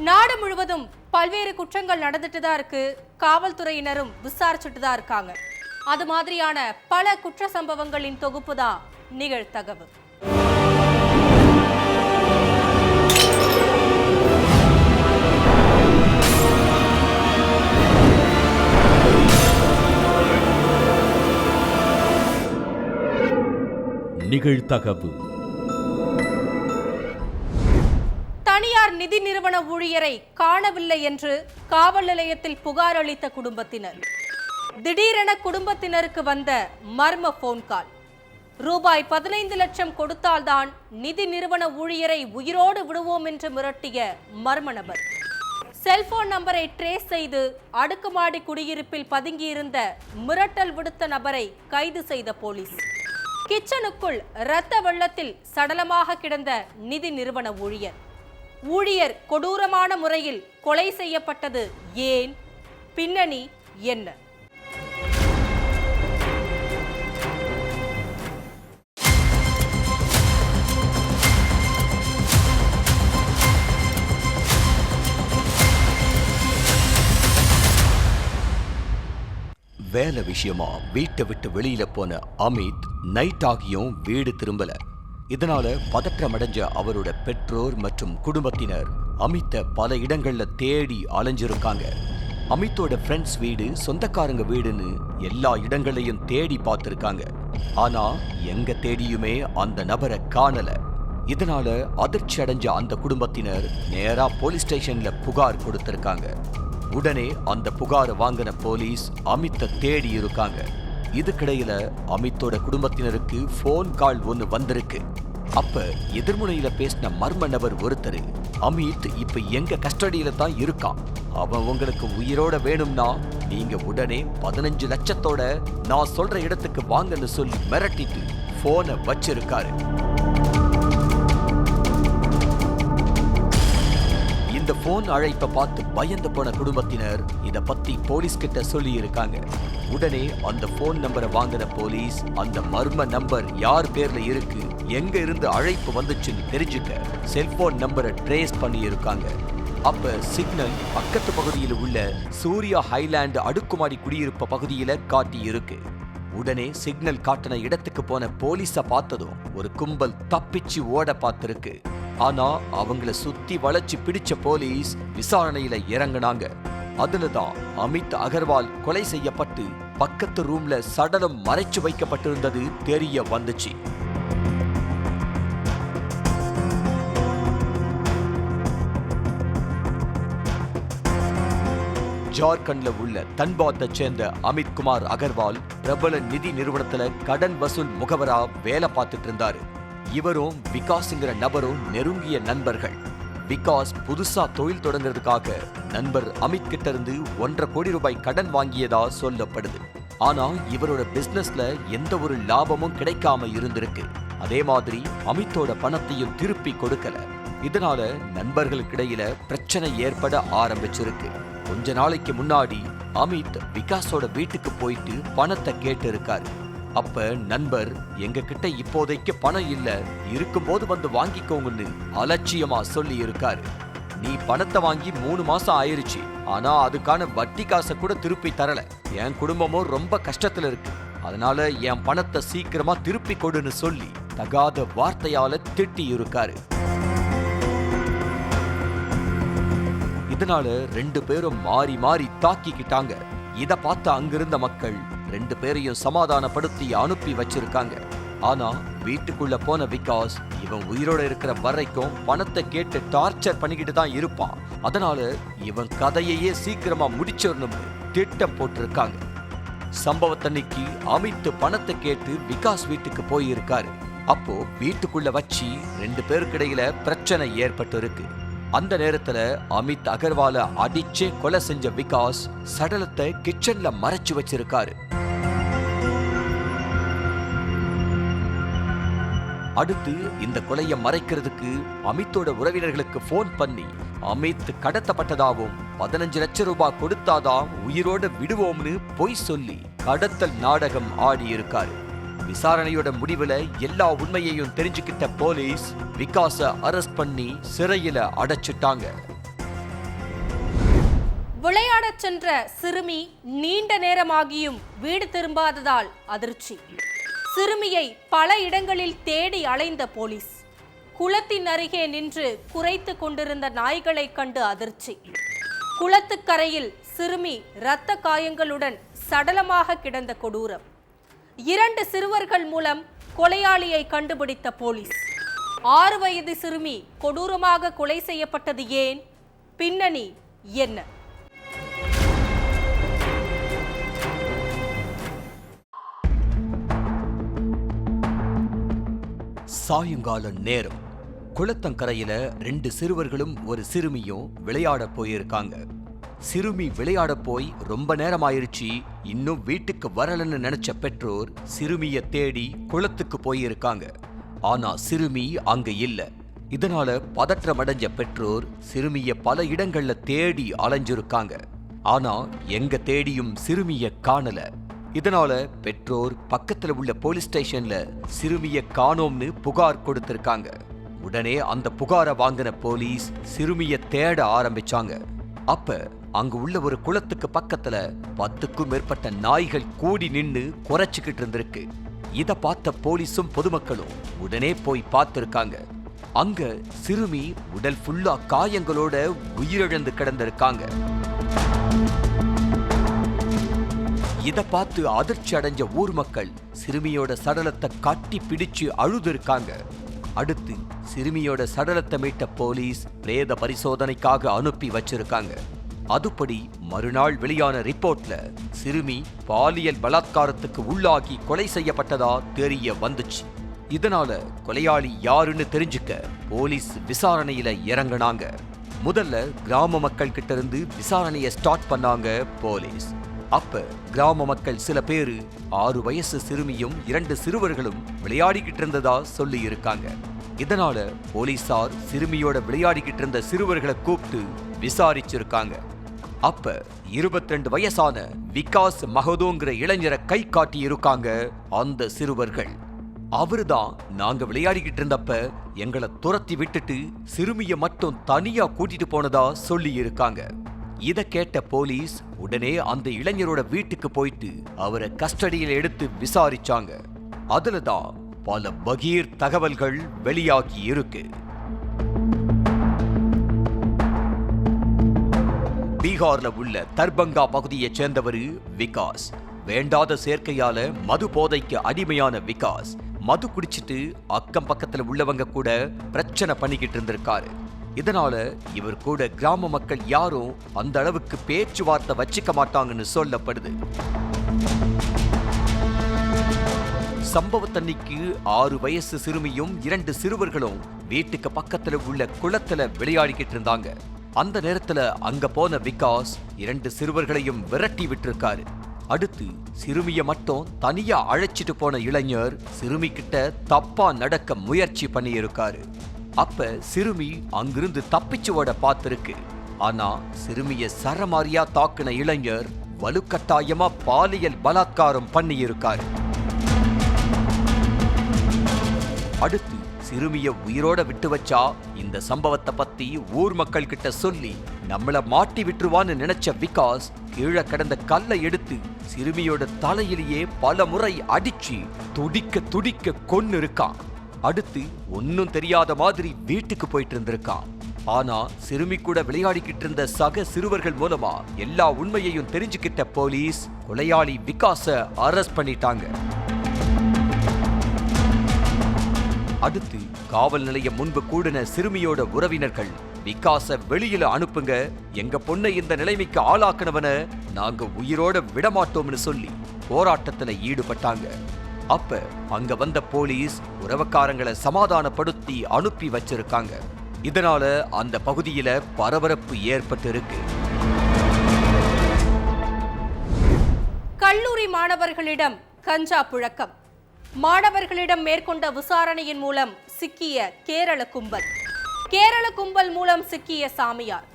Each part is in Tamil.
நாடு முழுவதும் பல்வேறு குற்றங்கள் நடந்துட்டு தான் இருக்கு. காவல்துறையினரும் விசாரிச்சுட்டு தான் இருக்காங்க. அது மாதிரியான பல குற்ற சம்பவங்களின் தொகுப்பு தான் நிகழ்தகவு. நிகழ்தகவு. தனியார் நிதி நிறுவன ஊழியரை காணவில்லை என்று காவல் நிலையத்தில் புகார் அளித்த குடும்பத்தினர். திடீரென குடும்பத்தினருக்கு வந்த மர்ம போன் கால். ரூபாய் 15 லட்சம் கொடுத்தால்தான் நிதி நிறுவன ஊழியரை உயிரோடு விடுவோம் என்று மிரட்டிய மர்ம நபர். செல்போன் நம்பரை ட்ரேஸ் செய்து அடுக்குமாடி குடியிருப்பில் பதுங்கியிருந்த மிரட்டல் விடுத்த நபரை கைது செய்த போலீஸ். கிச்சனுக்குள் இரத்த வெள்ளத்தில் சடலமாக கிடந்த நிதி நிறுவன ஊழியர் கொடூரமான முறையில் கொலை செய்யப்பட்டது ஏன்? பின்னணி என்ன? வேலை விஷயமா வீட்டை விட்டு வெளியில போன அமித் நைட் ஆகியும் வீடு திரும்பல. இதனால பதற்றமடைஞ்ச அவரோட பெற்றோர் மற்றும் குடும்பத்தினர் அமித்தை பல இடங்கள்ல தேடி அலைஞ்சிருக்காங்க. அமித்தோட ஃப்ரெண்ட்ஸ் வீடு, சொந்தக்காரங்க வீடுன்னு எல்லா இடங்களையும் தேடி பார்த்திருக்காங்க. ஆனா எங்க தேடியுமே அந்த நபரை காணல. இதனால அதிர்ச்சி அடைஞ்ச அந்த குடும்பத்தினர் நேரா போலீஸ் ஸ்டேஷன்ல புகார் கொடுத்திருக்காங்க. உடனே அந்த புகாரை வாங்கின போலீஸ் அமித்தை தேடி இருக்காங்க. இதுக்கிடையில அமித்தோட குடும்பத்தினருக்கு போன் கால் ஒன்னு வந்திருக்கு. அப்ப எதிர்முனையில பேசின மர்ம நபர் ஒருத்தர், அமித் இப்ப எங்க கஸ்டடியில தான் இருக்கான், அவன் உங்களுக்கு உயிரோட வேணும்னா நீங்க உடனே 15 லட்சத்தோட நான் சொல்ற இடத்துக்கு வாங்கன்னு சொல்லி மிரட்டிட்டு போனை வச்சிருக்காரு. இந்த போன் அழைப்பை பார்த்து பயந்து போன குடும்பத்தினர் இத பத்தி போலீஸ் கிட்ட சொல்லி இருக்காங்க. உடனே அந்த போன் நம்பரை வாங்கின போலீஸ் அந்த மர்ம நம்பர் யார் பேர்ல இருக்கு, எங்க இருந்து அழைப்பு வந்துச்சுன்னு தெரிஞ்சுக்க செல்போன் நம்பரை ட்ரேஸ் பண்ணி இருக்காங்க. அப்ப சிக்னல் பக்கத்து பகுதியில் உள்ள சூர்யா ஹைலாண்ட் அடுக்குமாடி குடியிருப்பு பகுதியில காட்டி இருக்கு. உடனே சிக்னல் காட்டின இடத்துக்கு போன போலீஸ பார்த்ததும் ஒரு கும்பல் தப்பிச்சு ஓட பார்த்திருக்கு. ஆனா அவங்கள சுத்தி வளைச்சு பிடிச்ச போலீஸ் விசாரணையில இறங்கினாங்க. அதுலதான் அமித் அகர்வால் கொலை செய்யப்பட்டு பக்கத்து ரூம்ல சடலம் மறைச்சு வைக்கப்பட்டிருந்தது தெரிய வந்துச்சு. ஜார்க்கண்ட்ல உள்ள தன்பாத்தை சேர்ந்த அமித் குமார் அகர்வால் பிரபல நிதி நிறுவனத்துல கடன் வசூல் முகவரா வேலை பார்த்துட்டு இருந்தாரு. இவரும் விகாஸ்ங்கிற நபரும் நெருங்கிய நண்பர்கள். விகாஸ் புதுசா தொழில் தொடங்குறதுக்காக நண்பர் அமித் கிட்ட இருந்து 1.5 கோடி ரூபாய் கடன் வாங்கியதா சொல்லப்படுது. ஆனா இவரோட பிசினஸ்ல எந்த ஒரு லாபமும் கிடைக்காம இருந்திருக்கு. அதே மாதிரி அமித்தோட பணத்தையும் திருப்பி கொடுக்கல. இதனால நண்பர்களுக்கிடையில பிரச்சனை ஏற்பட ஆரம்பிச்சிருக்கு. கொஞ்ச நாளைக்கு முன்னாடி அமித் விகாஸோட வீட்டுக்கு போயிட்டு பணத்தை கேட்டு இருக்காரு. அப்ப நண்பர், எங்க கிட்ட இப்போதைக்கு பணம் இல்ல, இருக்கும்போது வந்து வாங்கிக்கோங்கன்னு அலட்சியமா சொல்லி இருக்காரு. நீ பணத்தை வாங்கி 3 மாசம் ஆயிருச்சு, ஆனா அதுக்கான வட்டி காசை கூட திருப்பி தரல. என் குடும்பமும் ரொம்ப கஷ்டத்துல இருக்கு, அதனால என் பணத்தை சீக்கிரமா திருப்பி கொடுன்னு சொல்லி தகாத வார்த்தையால திட்டி இருக்காரு. இதனால 2 பேரும் மாறி மாறி தாக்கிக்கிட்டாங்க. இத பார்த்த அங்கிருந்த மக்கள் 2 பேரையும் சமாதானப்படுத்தி அனுப்பி வச்சிருக்காங்க. ஆனா வீட்டுக்குள்ள போன விகாஸ் இவன் உயிரோட இருக்கிற வரைக்கும் பணத்தை கேட்டு டார்ச்சர் பண்ணிக்கிட்டு தான் இருப்பான். அதனால இவன் கதையையே சீக்கிரமா முடிச்சிடணும்னு திட்டம் போட்டிருக்காங்க. சம்பவத்தன்னைக்கு அமித் பணத்தை கேட்டு விகாஸ் வீட்டுக்கு போயிருக்காரு. அப்போ வீட்டுக்குள்ள வச்சு 2 பேருக்கிடையில பிரச்சனை ஏற்பட்டு இருக்கு. அந்த நேரத்துல அமித் அகர்வால அடிச்சே கொலை செஞ்ச விகாஸ் சடலத்தை கிச்சன்ல மறைச்சு வச்சிருக்காரு. அடுத்து இந்த கொலையை மறைக்கிறதுக்கு அமித்தோட உறவினர்களுக்கு போன் பண்ணி அமித் கடத்தப்பட்டதாகவும் 15 லட்சம் ரூபாய் கொடுத்தாதான் உயிரோட விடுவோம்னு பொய் சொல்லி கடத்தல் நாடகம் ஆடி இருக்காரு. விசாரணையோட முடிவுல எல்லா உண்மையையும் தெரிஞ்சுக்கிட்ட போலீஸ் விகாஸ அரெஸ்ட் பண்ணி சிறையில அடைச்சிட்டாங்க. விளையாடச் சென்ற சிறுமி நீண்ட நேரமாகியும் வீடு திரும்பாததால் அதிர்ச்சி. சிறுமியை பல இடங்களில் தேடி அலைந்த போலீஸ். குளத்தின் அருகே நின்று குரைத்து கொண்டிருந்த நாய்களை கண்டு அதிர்ச்சி. குளத்துக்கரையில் சிறுமி இரத்த காயங்களுடன் சடலமாக கிடந்த கொடூரம். 2 சிறுவர்கள் மூலம் கொலையாளியை கண்டுபிடித்த போலீஸ். 6 வயது சிறுமி கொடூரமாக கொலை செய்யப்பட்டது ஏன்? பின்னணி என்ன? சாயங்கால நேரம். குளத்தங்கரையில 2 சிறுவர்களும் ஒரு சிறுமியும் விளையாட போயிருக்காங்க. சிறுமி விளையாட போய் ரொம்ப நேரம் ஆயிருச்சு, இன்னும் வீட்டுக்கு வரலன்னு நினைச்ச பெற்றோர் சிறுமிய தேடி குளத்துக்கு போயிருக்காங்க. ஆனா சிறுமி அங்க இல்ல. இதனால பதற்றமடைஞ்ச பெற்றோர் சிறுமிய பல இடங்கள்ல தேடி அலைஞ்சிருக்காங்க. ஆனா எங்க தேடியும் சிறுமிய காணல. இதனால பெற்றோர் பக்கத்துல உள்ள போலீஸ் ஸ்டேஷன்ல சிறுமிய காணோம்னு புகார் கொடுத்திருக்காங்க. உடனே அந்த புகாரை வாங்கின போலீஸ் சிறுமிய தேட ஆரம்பிச்சாங்க. அப்ப அங்க உள்ள ஒரு குளத்துக்கு பக்கத்துல 10க்கும் மேற்பட்ட நாய்கள் கூடி நின்னு குறைச்சுக்கிட்டு இருந்திருக்கு. இத பார்த்த போலீஸும் பொதுமக்களும் உடனே போய் பார்த்திருக்காங்க. அங்க சிறுமி உடல் ஃபுல்லா காயங்களோட உயிரிழந்து கிடந்திருக்காங்க. இத பார்த்து அதிர்ச்சி அடைஞ்ச ஊர் மக்கள் சிறுமியோட சடலத்தை கட்டி பிடிச்சு அழுது இருக்காங்க. அடுத்து சிறுமியோட சடலத்தை மீட்ட போலீஸ் பிரேத பரிசோதனைக்காக அனுப்பி வச்சிருக்காங்க. அதுபடி மறுநாள் வெளியான ரிப்போர்ட்ல சிறுமி பாலியல் பலாத்காரத்துக்கு உள்ளாகி கொலை செய்யப்பட்டதா தெரிய வந்துச்சு. இதனால கொலையாளி யாருன்னு தெரிஞ்சுக்க போலீஸ் விசாரணையில இறங்கினாங்க. முதல்ல கிராம மக்கள் கிட்ட இருந்து விசாரணையை ஸ்டார்ட் பண்ணாங்க போலீஸ். அப்ப கிராம மக்கள் சில பேரு 6 வயசு சிறுமியும் 2 சிறுவர்களும் விளையாடிக்கிட்டு இருந்ததா சொல்லி இருக்காங்க. இதனால போலீசார் சிறுமியோட விளையாடிக்கிட்டு இருந்த சிறுவர்களை கூப்பிட்டு விசாரிச்சிருக்காங்க. அப்ப 22 வயசான விகாஸ் மகதோங்கிற இளைஞரை கை காட்டி இருக்காங்க அந்த சிறுவர்கள். அவருதான் நாங்க விளையாடிக்கிட்டு இருந்தப்ப எங்களை துரத்தி விட்டுட்டு சிறுமிய மட்டும் தனியா கூட்டிட்டு போனதா சொல்லி இருக்காங்க. இத கேட்ட போலீஸ் உடனே அந்த இளைஞரோட வீட்டுக்கு போயிட்டு அவரை கஸ்டடியில் எடுத்து விசாரிச்சாங்க. அதுலதான் பல பகீர் தகவல்கள் வெளியாகி இருக்கு. பீகார்ல உள்ள தர்பங்கா பகுதியை சேர்ந்தவர் விகாஸ். வேண்டாத சேர்க்கையால மது போதைக்கு அடிமையான விகாஸ் மது குடிச்சிட்டு அக்கம் பக்கத்துல உள்ளவங்க கூட பிரச்சனை பண்ணிக்கிட்டு இருந்திருக்காரு. இதனால இவர் கூட கிராம மக்கள் யாரும் அந்த அளவுக்கு பேச்சுவார்த்தை வச்சுக்க மாட்டாங்கன்னு சொல்லப்படுது. சம்பவத்தன்னைக்கு 6 வயசு சிறுமியும் 2 சிறுவர்களும் வீட்டுக்கு பக்கத்துல உள்ள குளத்துல விளையாடிக்கிட்டு இருந்தாங்க. அந்த நேரத்துல அங்க போன விகாஸ் 2 சிறுவர்களையும் விரட்டி விட்டிருக்காரு. அடுத்து சிறுமிய மட்டும் தனியா அழைச்சிட்டு போன இளைஞர் சிறுமி கிட்ட தப்பா நடக்க முயற்சி பண்ணி இருக்காரு. அப்ப சிறுமி அங்கிருந்து தப்பிச்சு ஓட பார்த்திருக்கு. ஆனா சிறுமிய சரமாரியா தாக்குன இளைஞர் வலுக்கட்டாயமா பாலியல் பலாத்காரம் பண்ணி இருக்காரு. அடுத்து சிறுமிய உயிரோட விட்டு வச்சா இந்த சம்பவத்தை பத்தி ஊர் மக்கள் கிட்ட சொல்லி நம்மள மாட்டி விட்டுருவான்னு நினைச்ச விகாஸ் கீழே கிடந்த கல்லை எடுத்து சிறுமியோட தலையிலேயே பல முறை அடிச்சு துடிக்க துடிக்க கொன்னு இருக்கான். அடுத்து ஒன்னும் தெரியாத மாதிரி வீட்டுக்கு போயிட்டு இருந்திருக்கான். ஆனா சிறுமி கூட விளையாடிக்கிட்டு இருந்த சக சிறுவர்கள் மூலமா எல்லா உண்மையையும் தெரிஞ்சுக்கிட்ட போலீஸ் கொலையாளி விகாஸ அரெஸ்ட் பண்ணிட்டாங்க. அடுத்து காவல் நிலையம் முன்பு கூடின சிறுமியோட உறவினர்கள் விகாஸ வெளியில அனுப்புங்க, எங்க பொண்ணை இந்த நிலைமைக்கு ஆளாக்குனவன நாங்க உயிரோட விடமாட்டோம்னு சொல்லி போராட்டத்துல ஈடுபட்டாங்க. அப்ப அங்க வந்த போலீஸ் உறவுக்காரங்களை சமாதானப்படுத்தி அனுப்பி வச்சிருக்காங்க. இதனால அந்த பகுதியில பரபரப்பு ஏற்பட்டு இருக்கு. கல்லூரி மாணவர்களிடம் கஞ்சா புழக்கம். மாணவர்களிடம் மேற்கொண்ட விசாரணையின் மூலம் சிக்கிய கேரள கும்பல். கேரள கும்பல் மூலம் சிக்கிய சாமியார்.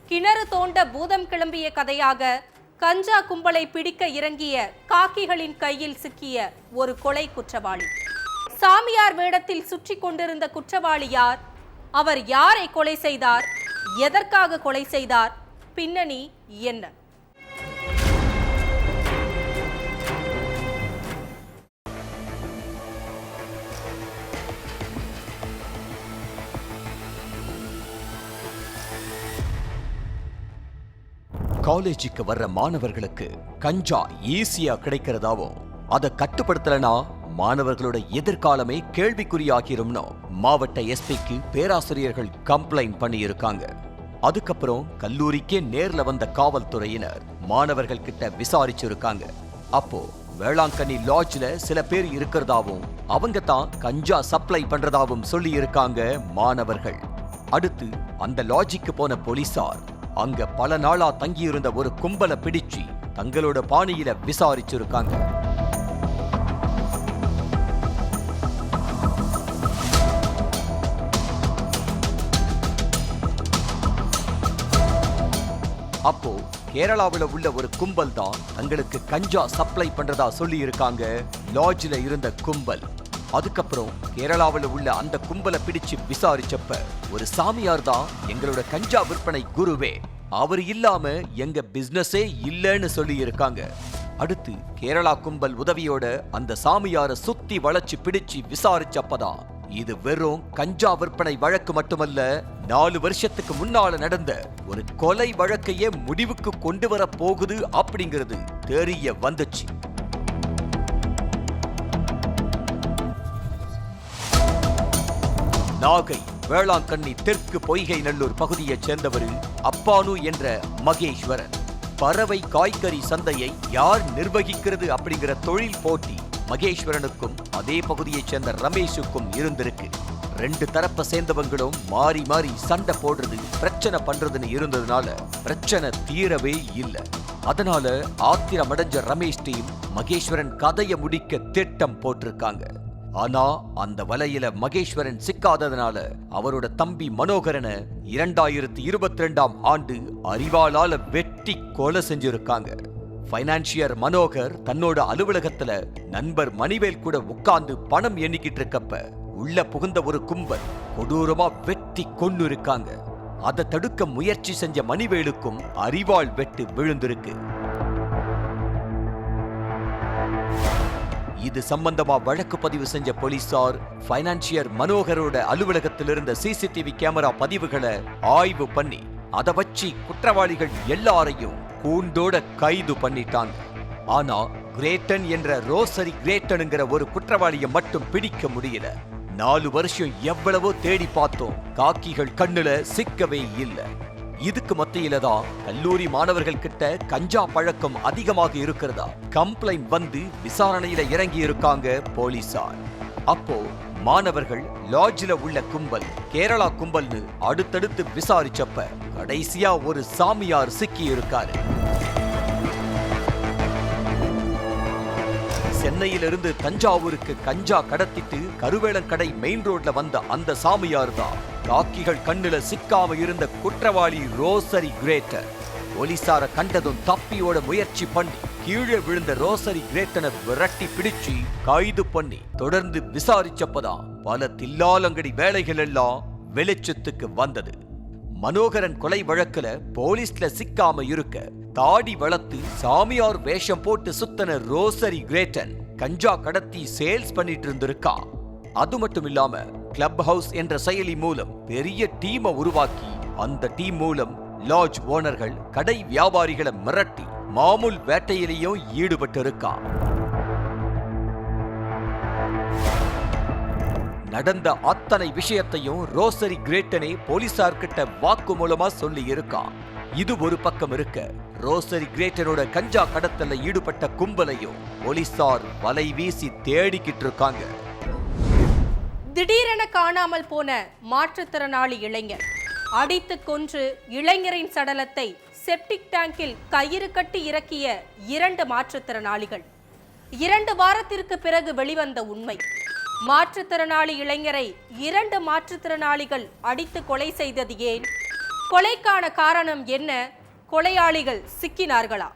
கிணறு தோண்ட பூதம் கிளம்பிய கதையாக கஞ்சா கும்பலை பிடிக்க இறங்கிய காக்கிகளின் கையில் சிக்கிய ஒரு கொலை குற்றவாளி. சாமியார் வேடத்தில் சுற்றி கொண்டிருந்த குற்றவாளி யார்? அவர் யாரை கொலை செய்தார்? எதற்காக கொலை செய்தார்? பின்னணி என்ன? காலேஜுக்கு வர்ற மாணவர்களுக்கு கஞ்சா ஈஸியா கிடைக்கிறதாவும் அதை கட்டுப்படுத்தலனா மாணவர்களோட எதிர்காலமே கேள்விக்குறியாகிரும்னு மாவட்ட எஸ்பிக்கு பேராசிரியர்கள் கம்ப்ளைண்ட் பண்ணியிருக்காங்க. அதுக்கப்புறம் கல்லூரிக்கே நேர்ல வந்த காவல்துறையினர் மாணவர்கள் கிட்ட விசாரிச்சிருக்காங்க. அப்போ வேளாங்கண்ணி லாட்ஜ்ல சில பேர் இருக்கிறதாவும் அவங்க தான் கஞ்சா சப்ளை பண்றதாவும் சொல்லி இருக்காங்க மாணவர்கள். அடுத்து அந்த லாட்ஜுக்கு போன போலீசார் அங்க பல நாளா தங்கியிருந்த ஒரு கும்பலை பிடிச்சு தங்களோட பாணியில விசாரிச்சிருக்காங்க. அப்போ கேரளாவில் உள்ள ஒரு கும்பல் தான் தங்களுக்கு கஞ்சா சப்ளை பண்றதா சொல்லி இருக்காங்க லாட்ஜ்ல இருந்த கும்பல். அதுக்கப்புறம் கேரளாவில் உள்ள அந்த கும்பலை பிடிச்சு விசாரிச்சப்ப ஒரு சாமியார் தான் எங்களோட கஞ்சா விற்பனை குருவே, அவர் இல்லாம எங்க பிசினஸே இல்லைன்னு சொல்லி இருக்காங்க. அடுத்து கேரளா கும்பல் உதவியோட அந்த சாமியார சுத்தி வளைச்சு பிடிச்சு விசாரிச்சப்பதான் இது வெறும் கஞ்சா விற்பனை வழக்கு மட்டுமல்ல, 4 வருஷத்துக்கு முன்னால நடந்த ஒரு கொலை வழக்கையே முடிவுக்கு கொண்டு வர போகுது அப்படிங்கிறது தெரிய வந்துச்சு. நாகை வேளாங்கண்ணி தெற்கு பொய்கை நல்லூர் பகுதியைச் சேர்ந்தவர் அப்பானு என்ற மகேஸ்வரன். பறவை காய்கறி சந்தையை யார் நிர்வகிக்கிறது அப்படிங்கிற தொழில் போட்டி மகேஸ்வரனுக்கும் அதே பகுதியைச் சேர்ந்த ரமேஷுக்கும் இருந்திருக்கு. 2 தரப்பை சேர்ந்தவங்களும் மாறி மாறி சண்டை போடுறது பிரச்சனை பண்றதுன்னு இருந்ததுனால பிரச்சனை தீரவே இல்லை. அதனால ஆத்திரமடைஞ்ச ரமேஷ் டீம் மகேஸ்வரன் கதையை முடிக்க திட்டம் போட்டிருக்காங்க. ஆனா அந்த வலையில மகேஸ்வரன் சிக்காததுனால அவரோட தம்பி மனோகரனை 2022ஆம் ஆண்டு அரிவாளால வெட்டி கொலை செஞ்சிருக்காங்க. பைனான்சியர் மனோகர் தன்னோட அலுவலகத்துல நண்பர் மணிவேல் கூட உட்கார்ந்து பணம் எண்ணிக்கிட்டு இருக்கப்ப உள்ள புகுந்த ஒரு கும்பல் கொடூரமா வெட்டி கொன்னு இருக்காங்க. அதை தடுக்க முயற்சி செஞ்ச மணிவேலுக்கும் அரிவாள் வெட்டு விழுந்திருக்கு. இது சம்பந்தமா வழக்கு பதிவு செஞ்ச போலீசார் பைனான்சியர் மனோகரோட அலுவலகத்தில் இருந்த சிசிடிவி கேமரா பதிவுகளை ஆய்வு பண்ணி அதை வச்சு குற்றவாளிகள் எல்லாரையும் கூண்டோட கைது பண்ணிட்டாங்க. ஆனா கிரேட்டன் என்ற ரோசரி கிரேட்டனுங்கிற ஒரு குற்றவாளியை மட்டும் பிடிக்க முடியல. 4 வருஷம் எவ்வளவோ தேடி பார்த்தோம், காக்கிகள் கண்ணுல சிக்கவே இல்லை. இதுக்கு மத்தியில தான் கல்லூரி மாணவர்கள் கிட்ட கஞ்சா பழக்கம் அதிகமாக இருக்கிறதா கம்ப்ளைண்ட் வந்து விசாரணையில இறங்கி இருக்காங்க போலீசார். அப்போ மாணவர்கள் லாட்ஜ்ல உள்ள கும்பல் கேரளா கும்பல்னு அடுத்தடுத்து விசாரிச்சப்ப கடைசியா ஒரு சாமியார் சிக்கி இருக்காரு. சென்னையிலிருந்து தஞ்சாவூருக்கு கஞ்சா கடத்திட்டு கருவேலங்கடை மெயின் ரோட்ல வந்த அந்த சாமியார் தான் காக்கிகள் கண்ணுல சிக்காம இருந்த குற்றவாளி ரோசரி கிரேட்டர். போலீசார கண்டதும் தப்பியோட முயற்சி பண்ணி கீழே விழுந்த ரோசரி கிரேட்டனை விரட்டி பிடிச்சு கைது பண்ணி தொடர்ந்து விசாரிச்சப்பதான் பல தில்லாலங்கடி வேலைகள் எல்லாம் வெளிச்சத்துக்கு வந்தது. மனோகரன் கொலை வழக்குல போலீஸ்ல சிக்காம இருக்க தாடி வளர்த்து சாமியார் வேஷம் போட்டு சுத்தன ரோசரி கிரேட்டன் கஞ்சா கடத்தி சேல்ஸ் பண்ணிட்டு இருந்திருக்கா. அது மட்டும் இல்லாம கிளப் ஹவுஸ் என்ற செயலி மூலம் பெரிய டீமை உருவாக்கி அந்த டீம் மூலம் லாட்ஜ் ஓனர்கள் கடை வியாபாரிகளை மிரட்டி மாமூல் வேட்டையிலையும் ஈடுபட்டு இருக்கா. நடந்த அத்தனை விஷயத்தையும் ரோசரி கிரேட்டனே போலீசார் கிட்ட வாக்கு மூலமா சொல்லி இருக்கான். இது ஒரு பக்கம் இருக்க, ரோசரி கிரேட்டனோட கஞ்சா கடத்தல ஈடுபட்ட கும்பலையும் போலீசார் வலை வீசி தேடிக்கிட்டு இருக்காங்க. திடீரென காணாமல் போன மாற்றுத்திறனாளி இளைஞர் அடித்து கொன்று இளைஞரின் சடலத்தை செப்டிக் டேங்கில் கயிறு கட்டி இறக்கிய 2 மாற்றுத்திறனாளிகள். 2 வாரத்திற்கு பிறகு வெளிவந்த உண்மை. மாற்றுத்திறனாளி இளைஞரை 2 மாற்றுத்திறனாளிகள் அடித்து கொலை செய்தது ஏன்? கொலைக்கான காரணம் என்ன? கொலையாளிகள் சிக்கினார்களா?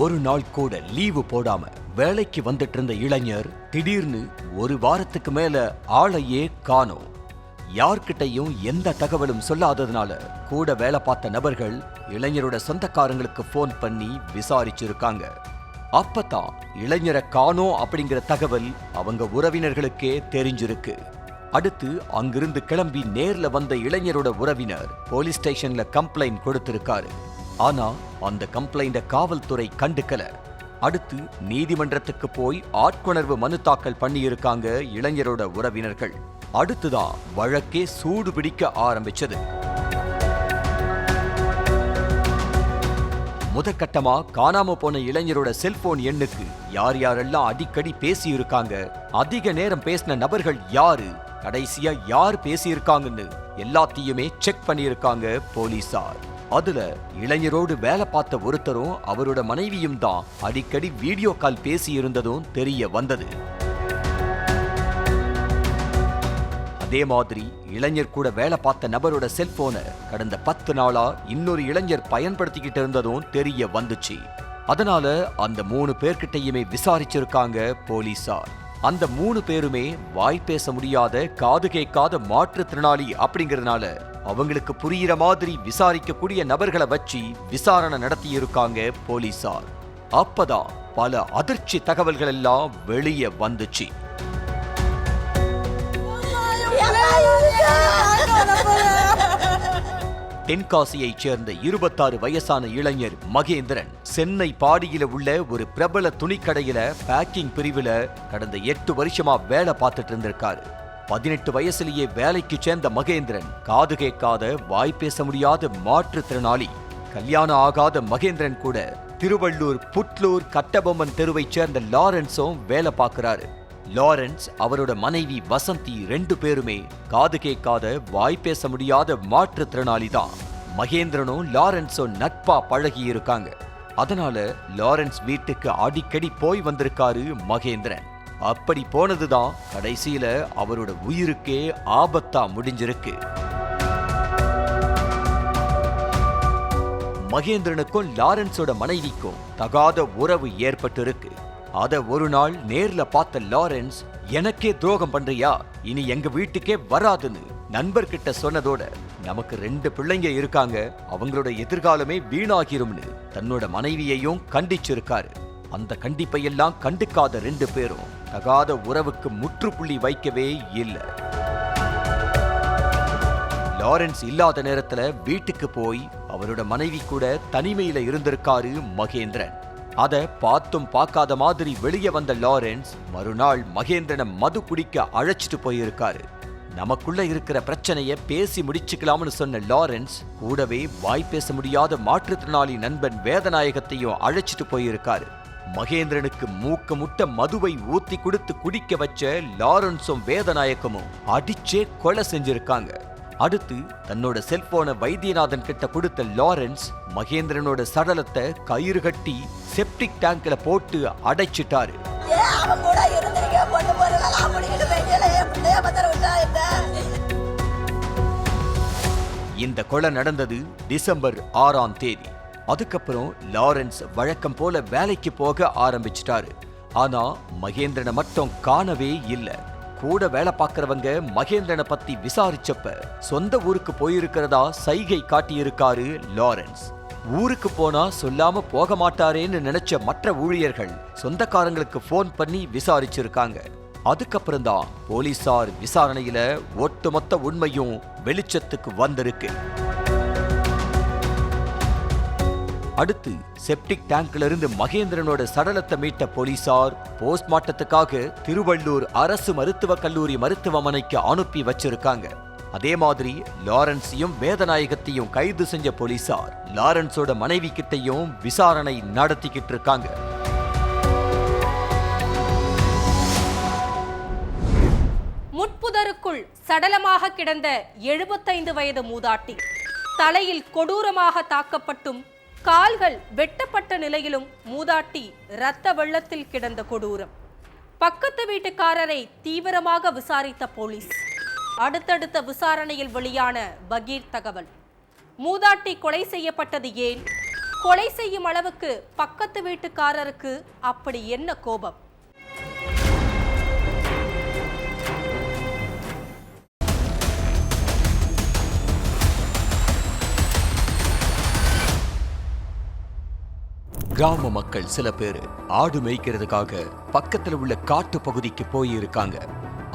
ஒரு நாள் கூட லீவு போடாம வேலைக்கு வந்துட்டு இருந்த இளைஞர் திடீர்னு ஒரு வாரத்துக்கு மேல ஆளையே காணோம். யார்கிட்டையும் எந்த தகவலும் சொல்லாததுனால கூட வேலை பார்த்த நபர்கள் இளைஞரோட சொந்தக்காரங்களுக்கு போன் பண்ணி விசாரிச்சிருக்காங்க. அப்பதான் இளைஞரை காணோம் அப்படிங்கிற தகவல் அவங்க உறவினர்களுக்கே தெரிஞ்சிருக்கு. அடுத்து அங்கிருந்து கிளம்பி நேர்ல வந்த இளைஞரோட உறவினர் போலீஸ் ஸ்டேஷன்ல கம்ப்ளைண்ட் கொடுத்திருக்காரு. ஆனா அந்த கம்ப்ளைண்ட காவல்துறை கண்டுக்கல. அடுத்து நீதிமன்றத்துக்கு போய் ஆட்கொணர்வு மனு தாக்கல் பண்ணியிருக்காங்க இளைஞரோட உறவினர்கள். அடுத்துதான் வழக்கே சூடு பிடிக்க ஆரம்பிச்சது. முதற்கட்டமா காணாம போன இளைஞரோட செல்போன் எண்ணுக்கு யார் யாரெல்லாம் அடிக்கடி பேசியிருக்காங்க, அதிக நேரம் பேசின நபர்கள் யாரு, கடைசியா யார் பேசியிருக்காங்கன்னு எல்லாத்தையுமே செக் பண்ணியிருக்காங்க போலீசார். அதுல இளைஞரோடு வேலை பார்த்த ஒருத்தரும் அவரோட மனைவியும் தான் அடிக்கடி வீடியோ கால் பேசி இருந்ததும் தெரிய வந்தது. அதே மாதிரி இளைஞர் கூட வேலை பார்த்த நபரோட செல்போனை கடந்த 10 நாளா இன்னொரு இளைஞர் பயன்படுத்திக்கிட்டு இருந்ததும் தெரிய வந்துச்சு. அதனால அந்த 3 பேர்கிட்டையுமே விசாரிச்சிருக்காங்க போலீசார். அந்த 3 பேருமே வாய் பேச முடியாத காது கேட்காத மாற்றுத்திறனாளி அப்படிங்கறதுனால அவங்களுக்கு புரியிற மாதிரி விசாரிக்கக்கூடிய நபர்களை வச்சு விசாரணை நடத்தி இருக்காங்க போலீசார். அப்பதான் பல அதிர்ச்சி தகவல்கள் எல்லாம் வெளியே வந்துச்சு. தென்காசியைச் சேர்ந்த 26 வயசான இளைஞர் மகேந்திரன் சென்னை பாடியில உள்ள ஒரு பிரபல துணிக்கடையில பேக்கிங் பிரிவுல கடந்த 8 வருஷமா வேலை பார்த்துட்டு இருந்திருக்காரு. 18 வயசுலயே வேலைக்கு சேர்ந்த மகேந்திரன் காது கேட்காத வாய் பேச முடியாத மாற்றுத்திறனாளி. கல்யாணம் ஆகாத மகேந்திரன் கூட திருவள்ளூர் புட்லூர் கட்டபொம்மன் தெருவைச் சேர்ந்த லாரன்ஸும் வேலை பார்க்கிறாரு. லாரன்ஸ் அவரோட மனைவி வசந்தி 2 பேருமே காது கேட்காத வாய் பேச முடியாத மாற்றுத்திறனாளி தான். மகேந்திரனும் லாரன்ஸும் நட்பா பழகி இருக்காங்க. அதனால லாரன்ஸ் வீட்டுக்கு அடிக்கடி போய் வந்திருக்காரு மகேந்திரன். அப்படி போனதுதான் கடைசியில அவரோட உயிருக்கே ஆபத்தா முடிஞ்சிருக்கு. மகேந்திரனுக்கும் லாரன்ஸோட மனைவிக்கும் தகாத உறவு ஏற்பட்டு இருக்கு. அத ஒரு நாள் நேர்ல பார்த்த லாரன்ஸ், எனக்கே துரோகம் பண்றியா, இனி எங்க வீட்டுக்கே வராதுன்னு நண்பர்கிட்ட சொன்னதோட நமக்கு 2 பிள்ளைங்க இருக்காங்க, அவங்களோட எதிர்காலமே வீணாகிரும்னு தன்னோட மனைவியையும் கண்டிச்சிருக்காரு. அந்த கண்டிப்பையெல்லாம் கண்டுக்காத 2 பேரும் தகாத உறவுக்கு முற்றுப்புள்ளி வைக்கவே இல்லை. லாரன்ஸ் இல்லாத நேரத்துல வீட்டுக்கு போய் அவரோட மனைவி கூட தனிமையில இருந்திருக்காரு மகேந்திரன். அத பார்த்தும் பார்க்காத மாதிரி வெளியே வந்த லாரன்ஸ் மறுநாள் மகேந்திரனை மது குடிக்க அழைச்சிட்டு போயிருக்காரு. நமக்குள்ள இருக்கிற பிரச்சனைய பேசி முடிச்சுக்கலாம்னு சொன்ன லாரன்ஸ் கூடவே வாய் பேச முடியாத மாற்றுத்திறனாளி நண்பன் வேதநாயகத்தையும் அழைச்சிட்டு போயிருக்காரு. மகேந்திரனுக்கு மூக்க முட்ட மதுவை ஊத்தி கொடுத்து குடிக்க வச்ச லாரன்ஸும் வேதநாயகமும் அடிச்சே கொலை செஞ்சிருக்காங்க. அடுத்து தன்னோட செல்போனை வைத்தியநாதன் கிட்ட கொடுத்த லாரன்ஸ் மகேந்திரனோட சடலத்தை கயிறு கட்டி செப்டிக் டேங்க்ல போட்டு அடைச்சிட்டாரு. இந்த கொலை நடந்தது டிசம்பர் 6ஆம் தேதி. அதுக்கப்புறம் லாரன்ஸ் வழக்கம் போல வேலைக்கு போக ஆரம்பிச்சிட்டாரு. ஆனா மகேந்திரனை மட்டும் காணவே இல்லை. கூட வேலை பார்க்கறவங்க மகேந்திரனை பத்தி விசாரிச்சப்ப சொந்த ஊருக்கு போயிருக்கிறதா சைகை காட்டியிருக்காரு லாரன்ஸ். ஊருக்கு போனா சொல்லாம போக மாட்டாரேன்னு நினைச்ச மற்ற ஊழியர்கள் சொந்தக்காரங்களுக்கு போன் பண்ணி விசாரிச்சிருக்காங்க. அதுக்கப்புறம் தான் போலீசார் விசாரணையில ஒட்டுமொத்த உண்மையும் வெளிச்சத்துக்கு வந்திருக்கு. அடுத்து செப்டிக் டேங்க்ல இருந்து மகேந்திரனோட சடலத்தை மீட்ட போலீசார் போஸ்ட்மார்ட்டத்துக்காக திருவள்ளூர் அரசு மருத்துவக் கல்லூரி மருத்துவமனைக்கு அனுப்பி வச்சிருக்காங்க. அதே மாதிரி லாரன்ஸையும் வேதநாயகத்தையும் கைது செஞ்ச போலீசார் லாரன்ஸோட மனைவி கிட்டையும் விசாரணை நடத்திக்கிட்டு இருக்காங்க. முட்புதருக்குள் சடலமாக கிடந்த 75 வயது மூதாட்டி தலையில் கொடூரமாக தாக்கப்பட்டும் கால்கள் வெட்டப்பட்ட நிலையிலும் மூதாட்டி இரத்த வெள்ளத்தில் கிடந்த கொடூரம். பக்கத்து வீட்டுக்காரரை தீவிரமாக விசாரித்த போலீஸ். அடுத்தடுத்த விசாரணையில் வெளியான பகீர் தகவல். மூதாட்டி கொலை செய்யப்பட்டது ஏன்? கொலை செய்யும் அளவுக்கு பக்கத்து வீட்டுக்காரருக்கு அப்படி என்ன கோபம்? கிராம மக்கள் சில பேர் ஆடு மேய்க்கிறதுக்காக பக்கத்துல உள்ள காட்டு பகுதிக்கு போயிருக்காங்க.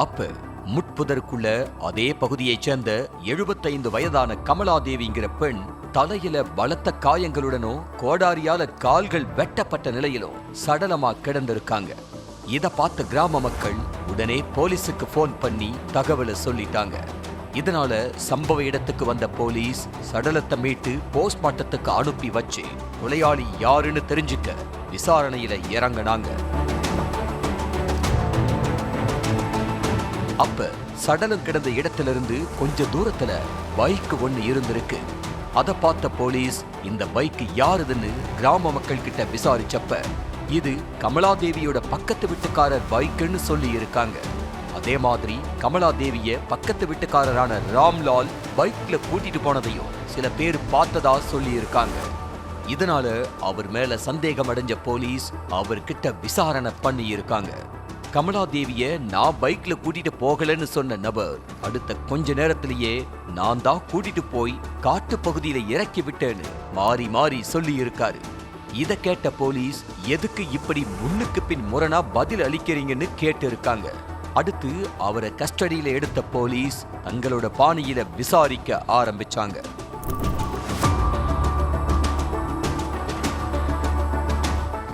அப்ப முட்புதருக்குள்ள அதே பகுதியைச் சேர்ந்த 75 வயதான கமலாதேவிங்கிற பெண் தலையில பலத்த காயங்களுடனும் கோடாரியால கால்கள் வெட்டப்பட்ட நிலையிலும் சடலமா கிடந்திருக்காங்க. இத பார்த்த கிராம மக்கள் உடனே போலீஸுக்கு போன் பண்ணி தகவலை சொல்லிட்டாங்க. இதனால சம்பவ இடத்துக்கு வந்த போலீஸ் சடலத்தை மீட்டு போஸ்ட்மார்ட்டத்துக்கு அனுப்பி வச்சு கொலையாளி யாருன்னு தெரிஞ்சுக்க விசாரணையில இறங்கினாங்க. அப்ப சடலம் கிடந்த இடத்திலிருந்து கொஞ்ச தூரத்துல பைக் ஒண்ணு இருந்திருக்கு. அதை பார்த்த போலீஸ் இந்த பைக் யாருதுன்னு கிராம மக்கள் கிட்ட விசாரிச்சப்ப இது கமலாதேவியோட பக்கத்து வீட்டுக்காரர் பைக்குன்னு சொல்லி இருக்காங்க. அதே மாதிரி கமலாதேவிய பக்கத்து வீட்டுக்காரரான ராம்லால் பைக்ல கூட்டிட்டு போனதையும் சில பேர் பார்த்ததா சொல்லி இருக்காங்க. இதனால அவர் மேல சந்தேகம் அடைஞ்ச போலீஸ் அவர்கிட்ட விசாரணை பண்ணி இருக்காங்க. கமலாதேவிய நான் பைக்ல கூட்டிட்டு போகலன்னு சொன்ன நபர் அடுத்த கொஞ்ச நேரத்திலேயே நான் தான் கூட்டிட்டு போய் காட்டு பகுதியில இறக்கி விட்டேன்னு மாறி மாறி சொல்லி இருக்காரு. இத கேட்ட போலீஸ் எதுக்கு இப்படி முன்னுக்கு பின் முரணா பதில் அளிக்கிறீங்கன்னு கேட்டு இருக்காங்க. அடுத்து அவரை கஸ்டடியில எடுத்த போலீஸ் தங்களோட பாணியில விசாரிக்க ஆரம்பிச்சாங்க.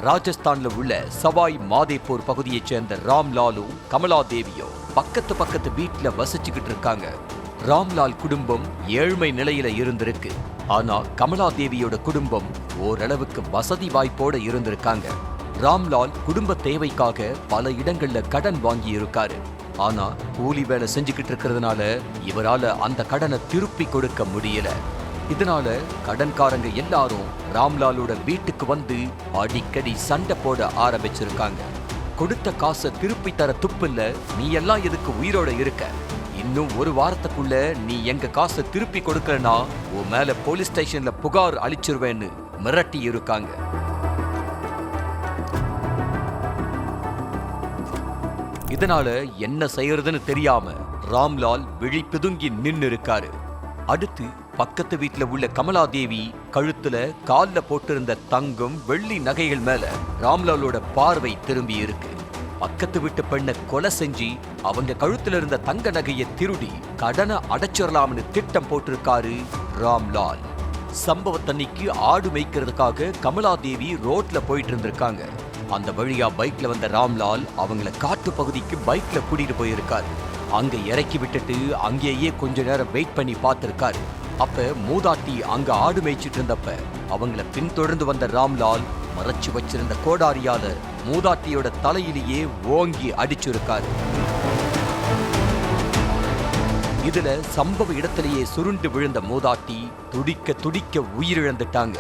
ராஜஸ்தான்ல உள்ள சவாய் மாதேப்பூர் பகுதியைச் சேர்ந்த ராம்லாலும் கமலாதேவியும் பக்கத்து வீட்டுல வசிச்சுக்கிட்டு இருக்காங்க. ராம்லால் குடும்பம் ஏழ்மை நிலையில இருந்திருக்கு. ஆனா கமலாதேவியோட குடும்பம் ஓரளவுக்கு வசதி வாய்ப்போட இருந்திருக்காங்க. ராம்லால் குடும்ப தேவைக்காக பல இடங்கள்ல கடன் வாங்கி இருக்காரு. ஆனா கூலி வேலை செஞ்சுக்கிட்டு இருக்கிறதுனால இவரால அந்த கடனை திருப்பி கொடுக்க முடியல. இதனால கடன்காரங்க எல்லாரும் ராம்லாலோட வீட்டுக்கு வந்து அடிக்கடி சண்டை போட ஆரம்பிச்சிருக்காங்க. கொடுத்த காசை திருப்பி தர துப்பில்ல, நீ எல்லாம் எதுக்கு உயிரோட இருக்க? இன்னும் ஒரு வாரத்துக்குள்ள நீ எங்க காசை திருப்பி கொடுக்கலனா உன் மேல போலீஸ் ஸ்டேஷன்ல புகார் அளிச்சிருவேன்னு மிரட்டி இருக்காங்க. இதனால என்ன செய்யறதுன்னு தெரியாம ராம்லால் விழி பிதுங்கி நின்னு இருக்காரு. அடுத்து பக்கத்து வீட்டுல உள்ள கமலாதேவி கழுத்துல கால்ல போட்டிருந்த தங்கம் வெள்ளி நகைகள் மேல ராம்லாலோட பார்வை திரும்பி இருக்கு. பக்கத்து வீட்டு பெண்ணை கொலை செஞ்சு அவங்க கழுத்துல இருந்த தங்க நகையை திருடி கடனை அடைச்சிடலாம்னு திட்டம் போட்டிருக்காரு ராம்லால். சம்பவத்தன்னைக்கு ஆடு மேய்க்கிறதுக்காக கமலாதேவி ரோட்ல போயிட்டு இருந்திருக்காங்க. அந்த வழியா பைக்ல வந்த ராம்லால் அவங்கள காட்டு பகுதிக்கு பைக்ல கூட்டிட்டு போயிருக்காரு. அங்க இறக்கி விட்டுட்டு அங்கேயே கொஞ்ச நேரம் வெயிட் பண்ணி பார்த்திருக்காரு. அப்ப மூதாட்டி அங்க ஆடு மேய்ச்சிட்டு இருந்தப்ப அவங்கள பின்தொடர்ந்து வந்த ராம்லால் மறைச்சு வச்சிருந்த கோடாரியால மூதாட்டியோட தலையிலேயே ஓங்கி அடிச்சிருக்காரு. இதுல சம்பவ இடத்திலேயே சுருண்டு விழுந்த மூதாட்டி துடிக்க துடிக்க உயிரிழந்துட்டாங்க.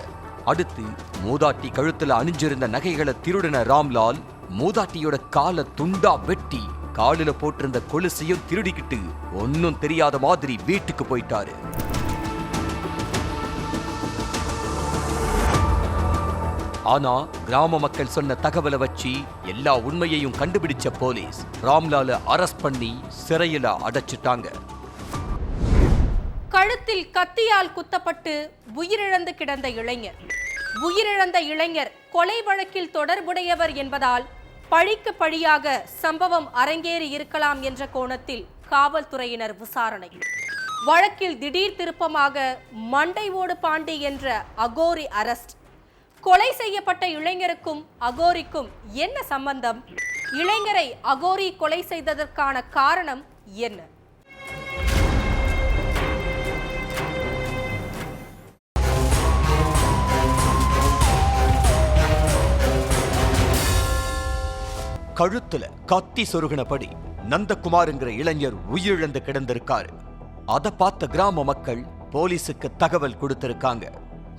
அடுத்து மூதாட்டி கழுத்துல அணிஞ்சிருந்த நகைகளை திருடின ராம்லால் மூதாட்டியோட காலை துண்டா வெட்டி காலில போட்டிருந்த கொலுசையும் திருடிக்கிட்டு ஒன்னும் தெரியாத மாதிரி வீட்டுக்கு போயிட்டாரு. ஆனா கிராம மக்கள் சொன்ன தகவலை வச்சு எல்லா உண்மையையும் கண்டுபிடிச்ச போலீஸ் ராம்லால அரெஸ்ட் பண்ணி சிறையில அடைச்சிட்டாங்க. கழுத்தில் கத்தியால் குத்தப்பட்டு உயிரிழந்து கிடந்த இளைஞர். உயிரிழந்த இளைஞர் கொலை வழக்கில் தொடர்புடையவர் என்பதால் பழிக்கு பழியாக சம்பவம் அரங்கேறி இருக்கலாம் என்ற கோணத்தில் காவல்துறையினர் விசாரணை. வழக்கில் திடீர் திருப்பமாக மண்டை ஓடு பாண்டி என்ற அகோரி அரெஸ்ட். கொலை செய்யப்பட்ட இளைஞருக்கும் அகோரிக்கும் என்ன சம்பந்தம்? இளைஞரை அகோரி கொலை செய்ததற்கான காரணம் என்ன? கழுத்துல கத்தி சொருகினபடி நந்தகுமார்ங்கிற இளைஞர் உயிரிழந்து கிடந்திருக்காரு. அதை பார்த்த கிராம மக்கள் போலீஸுக்கு தகவல் கொடுத்திருக்காங்க.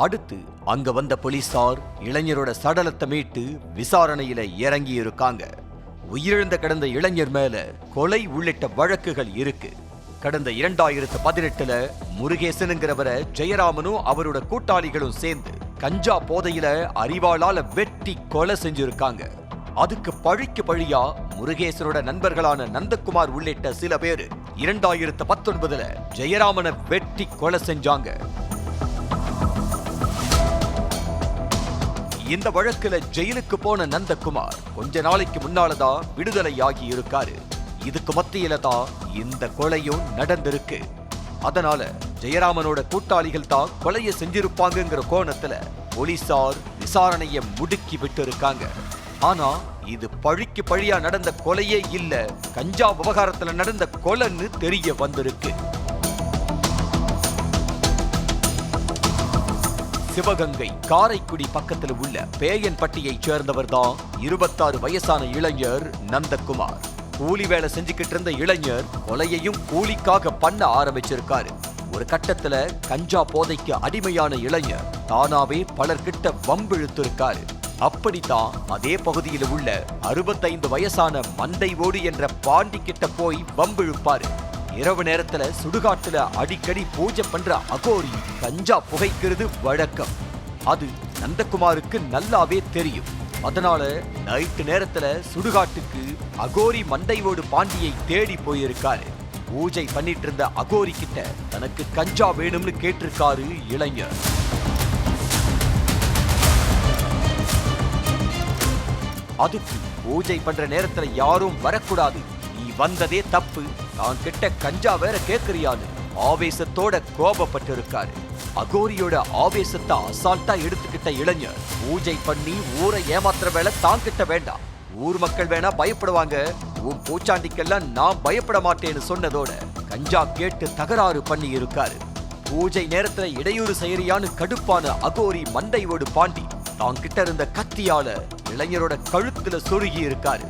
அடுத்து அங்க வந்த போலீசார் இளைஞரோட சடலத்தை மீட்டு விசாரணையில இறங்கி இருக்காங்க. உயிரிழந்த கிடந்த இளைஞர் மேல கொலை உள்ளிட்ட வழக்குகள் இருக்கு. கடந்த 2018 முருகேசனுங்கிறவரை ஜெயராமனும் அவரோட கூட்டாளிகளும் சேர்ந்து கஞ்சா போதையில அரிவாளால வெட்டி கொலை செஞ்சிருக்காங்க. அதுக்கு பழிக்கு பழியா முருகேசனோட நண்பர்களான நந்தகுமார் உள்ளிட்ட சில பேர் 2019 ஜெயராமனை வெட்டி கொலை செஞ்சாங்க. இந்த வழக்குல ஜெயிலுக்கு போன நந்தகுமார் கொஞ்ச நாளைக்கு முன்னாலதான் விடுதலையாகி இருக்காரு. இதுக்கு மத்தியில தான் இந்த கொலையும் நடந்திருக்கு. அதனால ஜெயராமனோட கூட்டாளிகள் தான் கொலையை செஞ்சிருப்பாங்கங்கிற கோணத்துல போலீசார் விசாரணைய முடுக்கி விட்டு இருக்காங்க. ஆனா இது பழிக்கு பழியா நடந்த கொலையே இல்ல, கஞ்சா விவகாரத்துல நடந்த கொலைன்னு தெரிய வந்திருக்கு. சிவகங்கை காரைக்குடி பக்கத்தில் உள்ள பேயன்பட்டியைச் சேர்ந்தவர் தான் 26 வயசான இளைஞர் நந்தகுமார். கூலி வேலை செஞ்சுக்கிட்டு இருந்த இளைஞர் கொலையையும் கூலிக்காக பண்ண ஆரம்பிச்சிருக்காரு. ஒரு கட்டத்துல கஞ்சா போதைக்கு அடிமையான இளைஞர் தானாவே பலர்கிட்ட வம்பிழுத்திருக்காரு. அப்படித்தான் அதே பகுதியில் உள்ள 65 வயசான மண்டை ஓடு என்ற பாண்டி கிட்ட போய் வம்பிழுப்பாரு. இரவு நேரத்துல சுடுகாட்டுல அடிக்கடி பூஜை பண்ற அகோரி கஞ்சா புகைக்கிறது வழக்கம். அது நந்தகுமாருக்கு நல்லாவே தெரியும். அதனால நைட்டு நேரத்துல சுடுகாட்டுக்கு அகோரி மண்டையோடு பாண்டியை தேடி போயிருக்காரு. பூஜை பண்ணிட்டு இருந்த அகோரி கிட்ட தனக்கு கஞ்சா வேணும்னு கேட்டிருக்காரு இளைஞர். அதுக்கு பூஜை பண்ற நேரத்துல யாரும் வரக்கூடாது, நீ வந்ததே தப்பு, நான் கிட்ட கஞ்சா வேற கேக்குறியான்னு ஆவேசத்தோட கோபப்பட்டு இருக்காரு. அகோரியோட ஆவேசத்தை அசால்ட்டா எடுத்துக்கிட்ட இளைஞர் பூஜை பண்ணி ஊரை ஏமாத்துற வேலை தான் கிட்ட வேண்டாம், ஊர் மக்கள் வேணா பயப்படுவாங்க, உன் பூச்சாண்டிக்கெல்லாம் நான் பயப்பட மாட்டேன்னு சொன்னதோட கஞ்சா கேட்டு தகராறு பண்ணி இருக்காரு. பூஜை நேரத்துல இடையூறு செய்யறியான்னு கடுப்பான அகோரி மண்டையோடு பாண்டி தான் கிட்ட இருந்த கத்தியால இளைஞரோட கழுத்துல சொருகி இருக்காரு.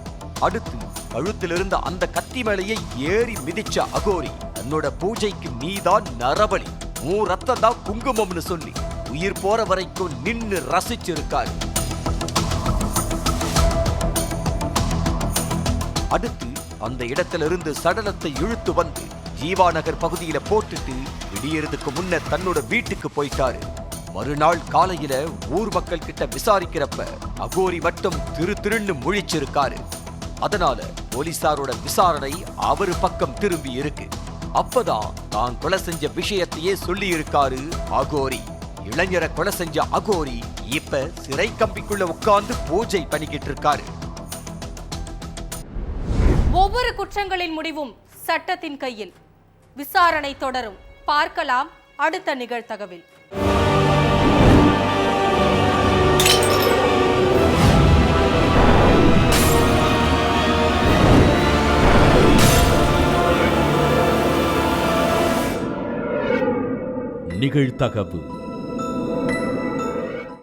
அடுத்து கழுத்துல இருந்த அந்த கத்தி மேலேயே ஏறி மிதிச்ச அகோரி தன்னோட பூஜைக்கு நீதான் நரபலி, உன் ரத்தம் தான் குங்குமம்னு சொல்லி உயிர் போற வரைக்கும் நின்னு ரசிச்சிருக்காரு. அடுத்து அந்த இடத்துல இருந்து சடலத்தை இழுத்து வந்து ஜீவா நகர் பகுதியில போட்டுட்டு விடியறதுக்கு முன்ன தன்னோட வீட்டுக்கு போயிட்டாரு. மறுநாள் காலையில ஊர் மக்கள் கிட்ட விசாரிக்கிறப்ப அகோரி மட்டும் திருன்னு முழிச்சிருக்காரு. அதனால போலீசாரோட விசாரணை அவரு பக்கம் திரும்பி இருக்கு. அப்பதான் தான் கொலை செஞ்ச விஷயத்தையே சொல்லி இருக்காரு அகோரி. இளைஞரை கொலை செஞ்ச அகோரி இப்ப சிறை கம்பிக்குள்ள உட்கார்ந்து பூஜை பண்ணிக்கிட்டு இருக்காரு. ஒவ்வொரு குற்றங்களின் முடிவும் சட்டத்தின் கையில். விசாரணை தொடரும். பார்க்கலாம் அடுத்த நிகழ்தகவில். நிகழ்தகவு.